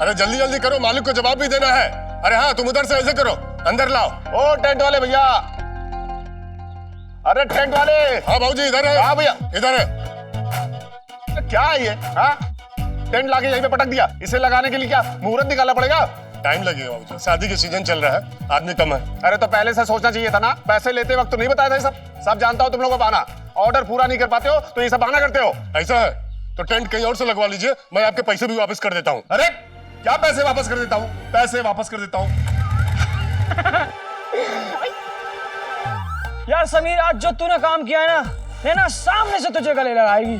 अरे जल्दी जल्दी करो, मालिक को जवाब भी देना है। अरे हाँ, तुम उधर से ऐसे करो, अंदर लाओ। ओ टेंट वाले भैया, अरे टेंट वाले। हाँ भाऊजी इधर है। हाँ भैया इधर है। क्या है ये? हाँ टेंट लाके यहीं पे पटक दिया। इसे लगाने के लिए क्या मुहूर्त निकालना पड़ेगा? टाइम लगेगा भाऊजी, शादी के सीजन चल रहा है, आदमी कम है। अरे तो पहले से सोचना चाहिए था ना, पैसे लेते वक्त तो नहीं बताया था ये सब जानता हो तुम लोगों का बहाना। ऑर्डर पूरा नहीं कर पाते हो तो ये सब बहाना करते हो। ऐसा है तो टेंट कहीं और से लगवा लीजिए, मैं आपके पैसे भी वापस कर देता हूँ। अरे क्या पैसे वापस कर देता हूँ? पैसे वापस कर देता हूँ। यार समीर, आज जो तूने काम किया है ना, नैना सामने से तुझे गले लगाएगी।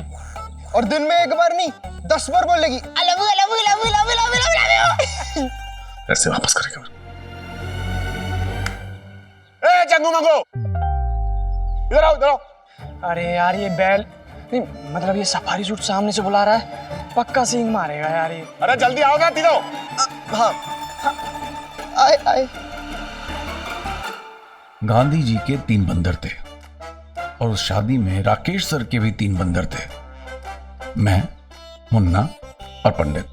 और दिन में एक बार नहीं 10 बार बोलेगी I love you, I love you, I love you, I love you, I love you, I love you। पैसे वापस करेगा। ए चंगू मंगू, इधर आओ इधर आओ। अरे यार ये बैल नहीं, मतलब ये सफारी सूट सामने से बुला रहा है, पक्का सींग मारेगा यार ये। अरे जल्दी आओ ना तीनों। हाँ आए आए। गांधी जी के 3 बंदर थे और उस शादी में राकेश सर के भी 3 बंदर थे, मैं, मुन्ना और पंडित।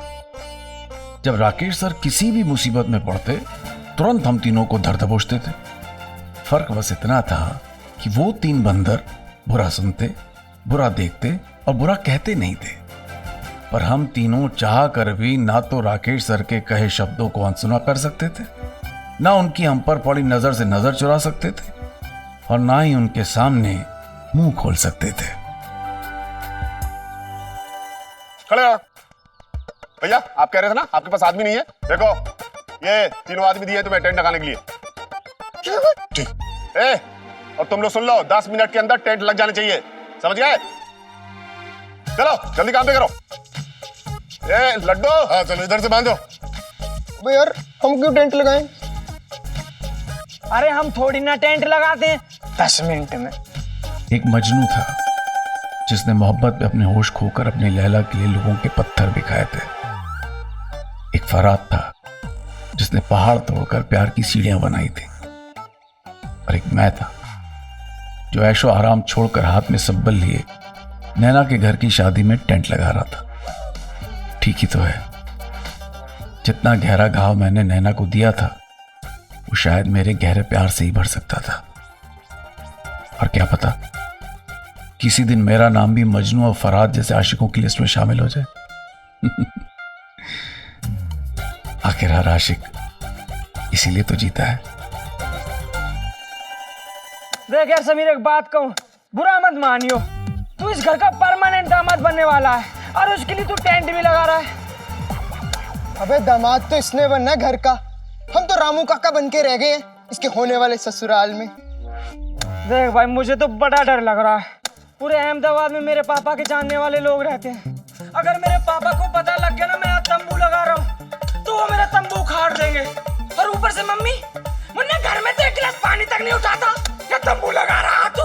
जब राकेश सर किसी भी मुसीबत में पड़ते तुरंत हम तीनों को धर दबोचते थे। फर्क बस इतना था कि वो 3 बंदर बुरा सुनते, बुरा देखते और बुरा कहते नहीं थे, पर हम तीनों चाह कर भी ना तो राकेश सर के कहे शब्दों को अनसुना कर सकते थे, ना उनकी हम पर पड़ी नजर से नजर चुरा सकते थे, और ना ही उनके सामने मुंह खोल सकते थे। खड़े हो भैया, आप कह रहे थे ना आपके पास आदमी नहीं है। देखो ये तीनों आदमी दिए तुम्हें टेंट लगाने के लिए। ठीक। ए और तुम लोग सुन लो, 10 मिनट के अंदर टेंट लग जाने चाहिए, समझ गए? चलो जल्दी काम पे करो। ए लड्डू, हाँ चलो इधर से बांधो। अबे यार हम क्यों टेंट लगाएं? अरे हम थोड़ी ना टेंट लगाते हैं 10 मिनट में। एक मजनू था जिसने मोहब्बत में अपने होश खोकर अपने लैला के लिए लोगों के पत्थर बिखाए थे। एक फराद था जिसने पहाड़ तोड़कर प्यार की सीढ़ियां बनाई थी। और एक मैं था जो ऐशो आराम छोड़कर हाथ में सब्बल लिए नैना के घर की शादी में टेंट लगा रहा था। ठीक ही तो है, जितना गहरा घाव मैंने नैना को दिया था वो शायद मेरे गहरे प्यार से ही भर सकता था। और क्या पता किसी दिन मेरा नाम भी मजनू और फराद जैसे आशिकों की लिस्ट में शामिल हो जाए। आखिर हर आशिक इसीलिए तो जीता है। देख यार समीर, एक बात कहूं, बुरा मत मानियो, तू इस घर का परमानेंट दामाद बनने वाला है और उसके लिए तू टेंट भी लगा रहा है। अबे दामाद तो इसने बनना है घर का, हम तो रामू काका बन के रह गए हैं इसके होने वाले ससुराल में। देख भाई, मुझे तो बड़ा डर लग रहा है। पूरे अहमदाबाद में मेरे पापा के जानने वाले लोग रहते हैं। अगर मेरे पापा को पता लग गया ना मैं यहाँ तंबू लगा रहा हूँ तो वो मेरा तंबू उखाड़ देंगे। और ऊपर से मम्मी, मुन्ने घर में तो 1 गिलास पानी तक नहीं उठाता, क्या तंबू लगा रहा तू?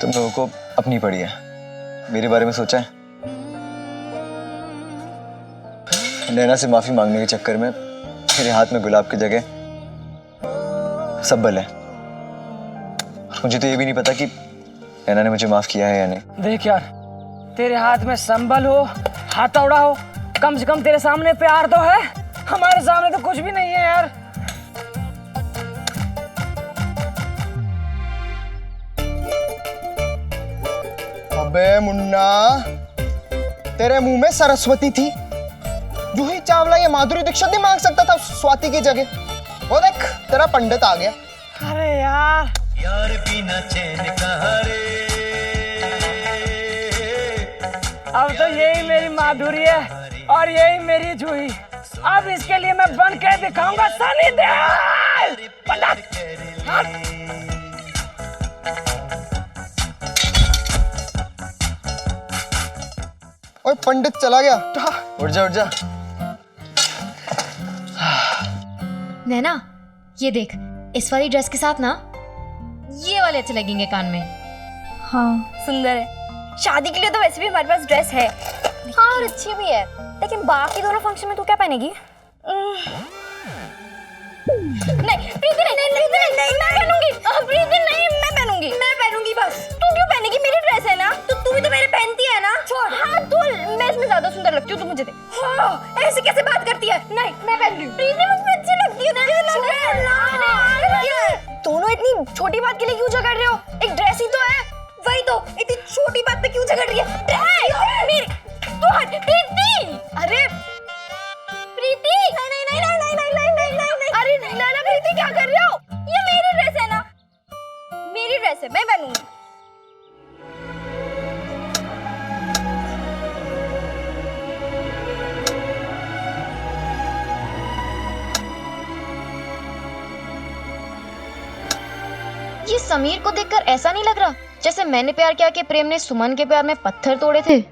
तुम लोगों को अपनी पड़ी है, मेरे बारे में सोचा है? नैना से माफी मांगने के चक्कर में मेरे हाथ में गुलाब की जगह सब्बल है। मुझे तो ये भी नहीं पता कि नैना ने मुझे माफ किया है या नहीं। देख यार, तेरे हाथ में संबल हो, हथौड़ा हो, कम से कम तेरे सामने प्यार तो है, हमारे सामने तो कुछ भी नहीं है यार। अबे मुन्ना, तेरे मुंह में सरस्वती थी। जूही चावला या माधुरी दीक्षित नहीं मांग सकता था स्वाति की जगह। वो देख तेरा पंडित आ गया। अरे यार बिना चैन कहा रे। अब तो यही मेरी माधुरी है और यही मेरी जूही। अब इसके लिए मैं बन के दिखाऊंगा सनी देओल। ओए पंडित चला गया। उठ जा उठ जा। नैना, ये देख, इस वाली ड्रेस के साथ ना ये वाले अच्छे लगेंगे कान में। हाँ सुंदर है। शादी के लिए तो वैसे भी हमारे पास ड्रेस है। हाँ और अच्छी भी है, लेकिन बाकी दोनों फंक्शन में तू क्या पहनेगी? नहीं प्रीति, नहीं मैं पहनूंगी। प्रीति नहीं, मैं पहनूंगी बस। तू क्यों पहनेगी? मेरी ड्रेस है ना, तो तू भी तो मेरे पहनती है ना। छोड़। हाँ ऐसे कैसे बात करती है? नहीं, मैं पहन रही हूँ। प्रीति मुझे अच्छी लगती है। दोनों इतनी छोटी बात के लिए क्यों झगड़ रहे हो? एक ड्रेस ही तो है। वही तो, इतनी छोटी बात पे क्यों झगड़ रही है? मेरी तू हट प्रीति। अरे प्रीति, नहीं। अरे नैना प्रीति क्या कर रहे हो? ये मेरी ड्रेस है ना, मेरी ड्रेस है, मैं पहनूंगी। ये समीर को देखकर ऐसा नहीं लग रहा जैसे मैंने प्यार किया कि प्रेम ने सुमन के प्यार में पत्थर तोड़े थे?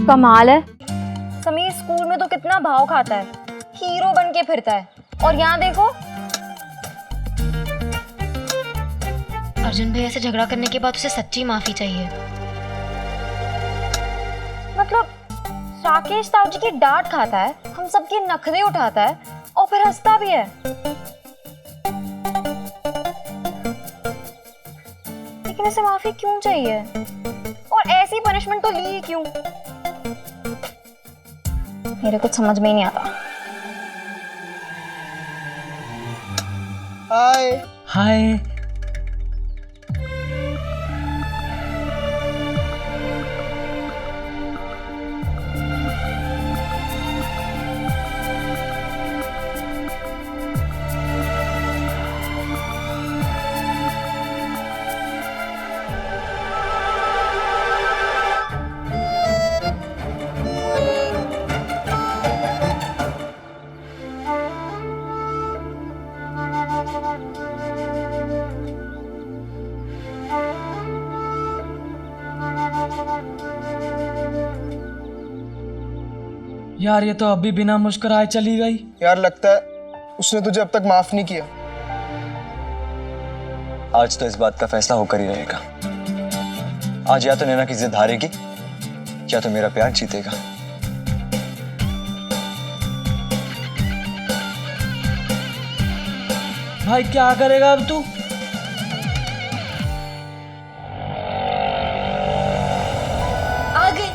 कमाल है, समीर स्कूल में तो कितना भाव खाता है, हीरो बन के फिरता है, और यहाँ देखो। अर्जुन भैया से झगड़ा करने के बाद उसे सच्ची माफी चाहिए। मतलब राकेश ताऊ जी की डांट खाता है, हम सबके नखरे उठाता है और फिर हंसता भी है। लेकिन इसे माफी क्यों चाहिए? और ऐसी पनिशमेंट तो ली ही क्यों? मेरे कुछ समझ में ही नहीं आता। हाय हाय। यार ये तो अभी बिना मुस्कुराए चली गई। यार लगता है उसने तुझे अब तक माफ नहीं किया। आज तो इस बात का फैसला होकर ही रहेगा। आज या तो नैना की जिद हारेगी या तो मेरा प्यार जीतेगा। भाई क्या करेगा अब तू? आ गई।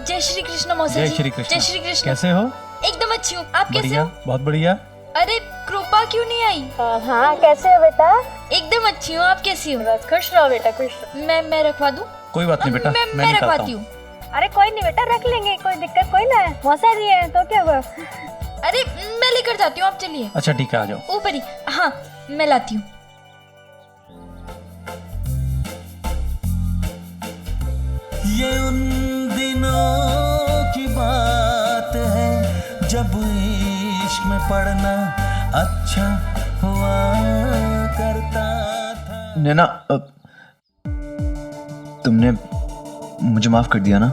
जय श्री कृष्ण मौसा जय जी। श्री कृष्ण। जय श्री कृष्ण। कैसे हो? एकदम अच्छी हूँ, आप कैसे बढ़िया, हो? बहुत बढ़िया। अरे कृपा क्यों नहीं आई? हाँ, कैसे हो बेटा? एकदम अच्छी हूँ, आप कैसी हो? बस खुश रहो बेटा, खुश रहो। मैं रखवा दूँ? कोई बात नहीं बेटा, मैं निकलता रखवाती हूँ। हूँ। अरे कोई नहीं बेटा, रख लेंगे, कोई दिक्कत कोई ना है, मौसा जी है तो क्या हुआ? अरे मैं लेकर जाती हूँ, आप चलिए। अच्छा ठीक है, आ जाओ। ऊपर ही, हाँ मैं लाती हूँ। ये उन दिनों की बात है जब इश्क में पढ़ना अच्छा हुआ करता था। नैना, तुमने मुझे माफ कर दिया ना?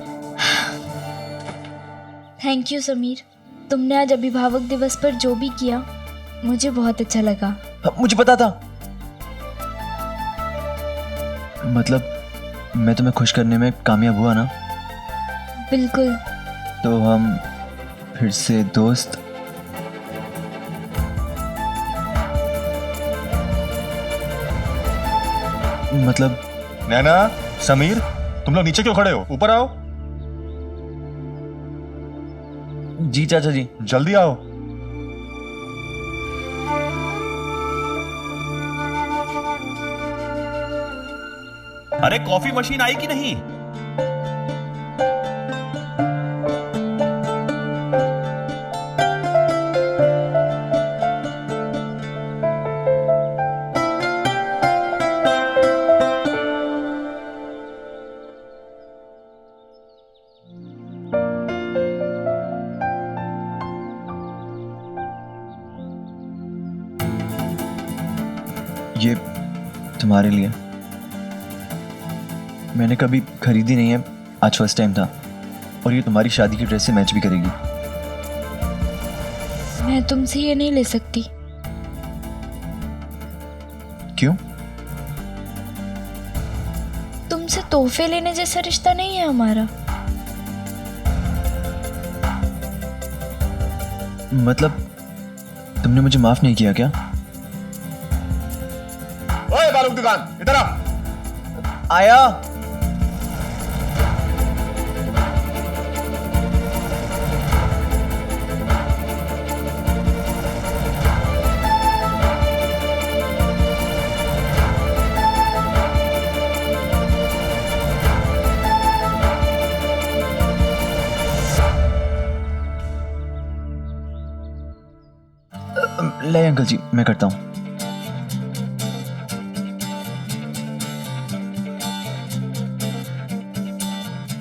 थैंक यू समीर, तुमने आज अभिभावक दिवस पर जो भी किया मुझे बहुत अच्छा लगा। मुझे पता था। मतलब मैं तुम्हें खुश करने में कामयाब हुआ ना? बिल्कुल। तो हम फिर से दोस्त। मतलब नैना, समीर, तुम लोग नीचे क्यों खड़े हो? ऊपर आओ। जी चाचा जी। जल्दी आओ। अरे कॉफी मशीन आई कि नहीं? ये तुम्हारे लिए। मैंने कभी खरीदी नहीं है, आज फर्स्ट टाइम था। और ये तुम्हारी शादी की ड्रेस से मैच भी करेगी। मैं तुमसे ये नहीं ले सकती। क्यों? तुमसे तोहफे लेने जैसा रिश्ता नहीं है हमारा। मतलब तुमने मुझे माफ नहीं किया क्या? ओए बालू की दुकान, इधर आ। आया। ले अंकल जी, मैं करता हूँ।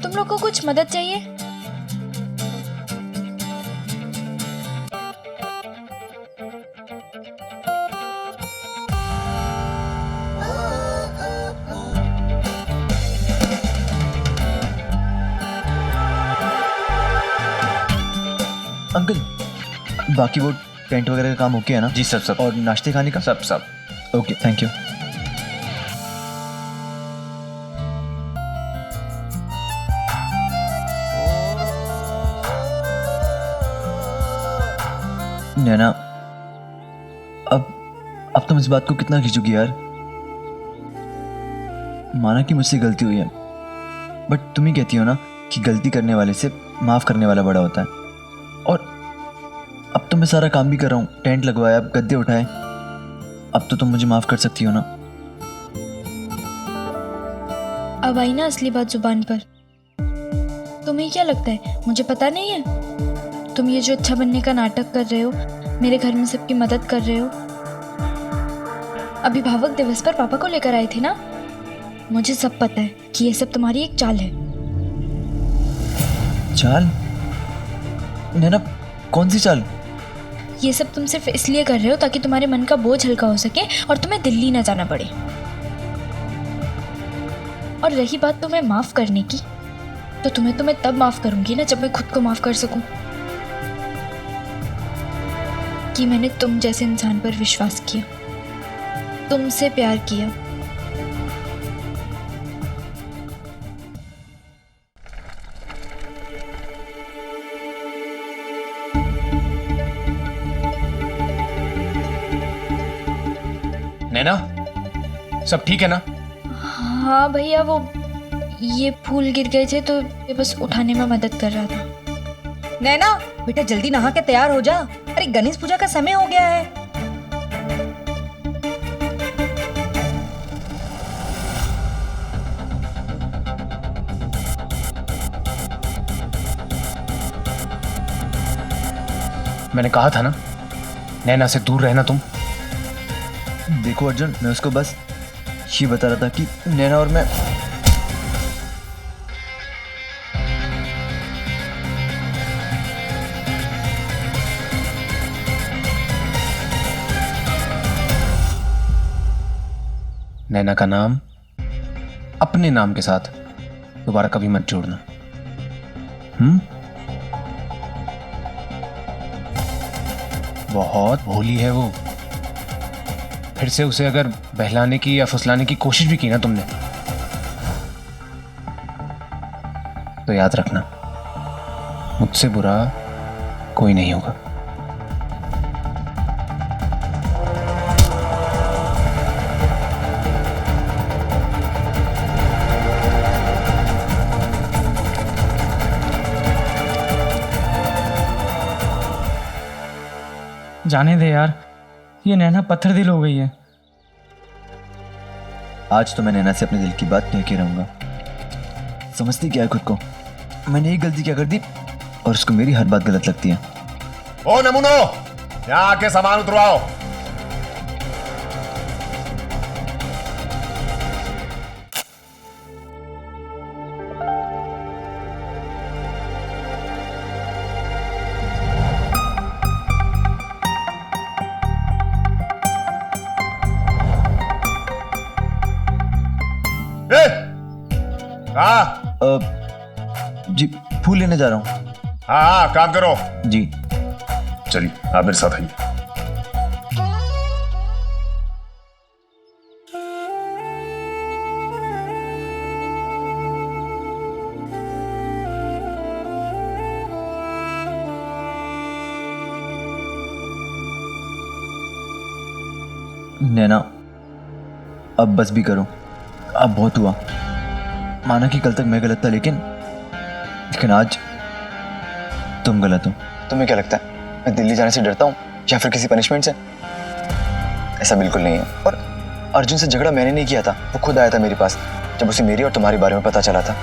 तुम लोग को कुछ मदद चाहिए? अंकल, बाकी वो टेंट वगैरह का काम ओके है ना? जी सब। और नाश्ते खाने का? सब। Okay, thank you. नैना, अब तुम इस बात को कितना खींचोगी यार? माना कि मुझसे गलती हुई है, बट तुम ही कहती हो ना कि गलती करने वाले से माफ करने वाला बड़ा होता है। और अब तो मैं सारा काम भी कर रहा हूँ, टेंट लगवाया, अब गद्दे उठाए, अब तो तुम मुझे माफ कर सकती हो ना? अब आई ना असली बात जुबान पर। तुम्हें क्या लगता है मुझे पता नहीं है? तुम ये जो अच्छा बनने का नाटक कर रहे हो, मेरे घर में सबकी मदद कर रहे हो। अभिभावक दिवस पर पापा को लेकर आए थे ना? मुझे सब पता है कि ये सब तुम्हारी एक चाल है। चाल? नैना, कौन सी चाल? ये सब तुम सिर्फ इसलिए कर रहे हो ताकि तुम्हारे मन का बोझ हल्का हो सके और तुम्हें दिल्ली ना जाना पड़े। और रही बात तुम्हें माफ करने की, तो तुम्हें तब माफ करूंगी ना जब मैं खुद को माफ कर सकूं कि मैंने तुम जैसे इंसान पर विश्वास किया, तुमसे प्यार किया। नैना, सब ठीक है ना? हाँ भैया, वो ये फूल गिर गए थे तो ये बस उठाने में मदद कर रहा था। नैना बेटा, जल्दी नहा के तैयार हो जा। अरे गणेश पूजा का समय हो गया है। मैंने कहा था ना, नैना से दूर रहना तुम। देखो अर्जुन, मैं उसको बस ये बता रहा था कि नैना और मैं नैना का नाम अपने नाम के साथ दोबारा कभी मत जोड़ना। बहुत भोली है वो। फिर से उसे अगर बहलाने की या फुसलाने की कोशिश भी की ना तुमने, तो याद रखना, मुझसे बुरा कोई नहीं होगा। जाने दे यार, ये नैना पत्थर दिल हो गई है। आज तो मैं नैना से अपने दिल की बात कह के रहूंगा। समझती क्या है खुद को? मैंने एक गलती क्या कर दी और उसको मेरी हर बात गलत लगती है। ओ नमूनो, यहाँ आके सामान उतरवाओ। हाँ जी फूल लेने जा रहा हूँ। हाँ हाँ, काम करो। जी चलिए आप मेरे साथ आइए। नैना अब बस भी करो, अब बहुत हुआ। माना कि कल तक मैं गलत था, लेकिन आज तुम गलत हो। तुम्हें क्या लगता है मैं दिल्ली जाने से डरता हूँ या फिर किसी पनिशमेंट से? ऐसा बिल्कुल नहीं है। और अर्जुन से झगड़ा मैंने नहीं किया था, वो खुद आया था मेरे पास जब उसे मेरी और तुम्हारे बारे में पता चला था।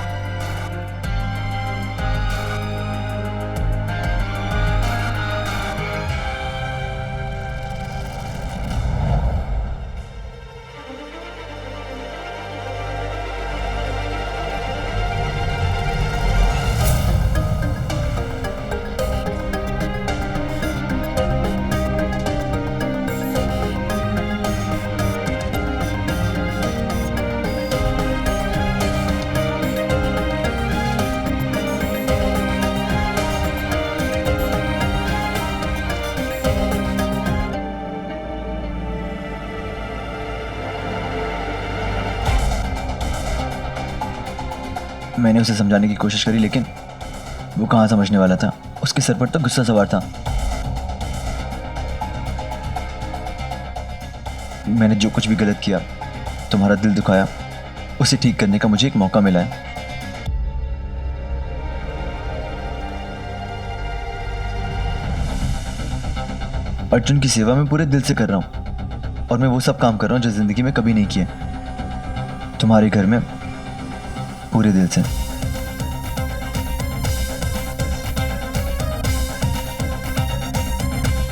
मैंने उसे समझाने की कोशिश करी, लेकिन वो कहाँ समझने वाला था। उसके सर पर तो गुस्सा सवार था। मैंने जो कुछ भी गलत किया, तुम्हारा दिल दुखाया, उसे ठीक करने का मुझे एक मौका मिला है। अर्जुन की सेवा मैं पूरे दिल से कर रहा हूं, और मैं वो सब काम कर रहा हूं जो जिंदगी में कभी नहीं किए। तुम्हारे घर में पूरे दिल से।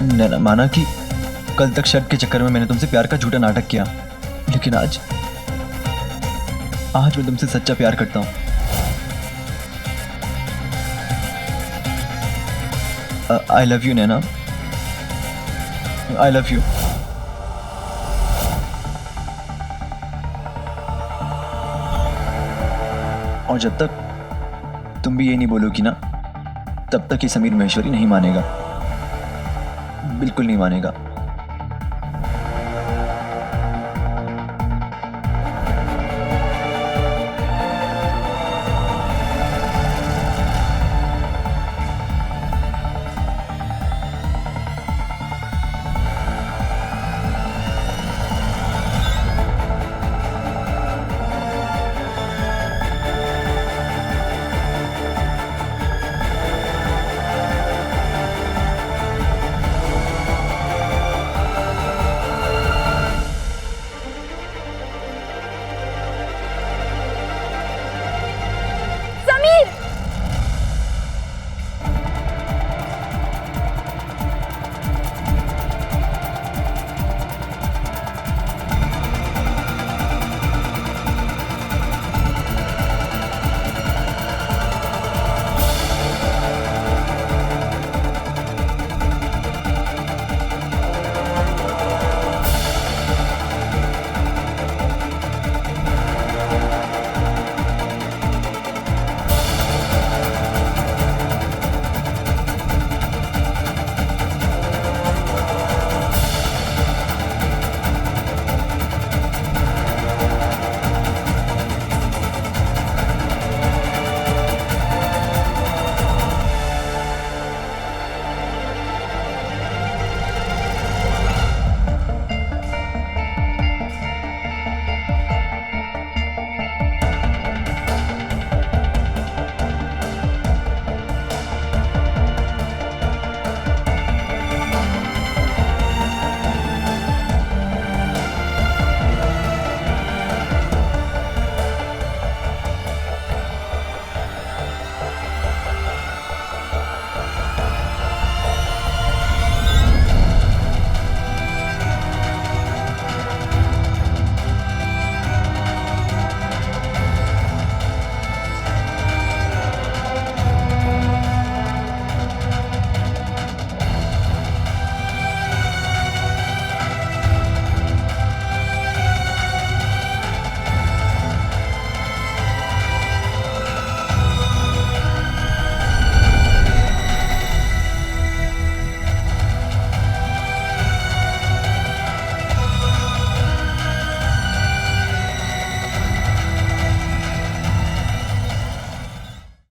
नैना, माना कि कल तक शर्ट के चक्कर में मैंने तुमसे प्यार का झूठा नाटक किया, लेकिन आज मैं तुमसे सच्चा प्यार करता हूं। I love you Naina, I love you. और जब तक तुम भी ये नहीं बोलोगी ना, तब तक ये समीर महेश्वरी नहीं मानेगा, बिल्कुल नहीं मानेगा।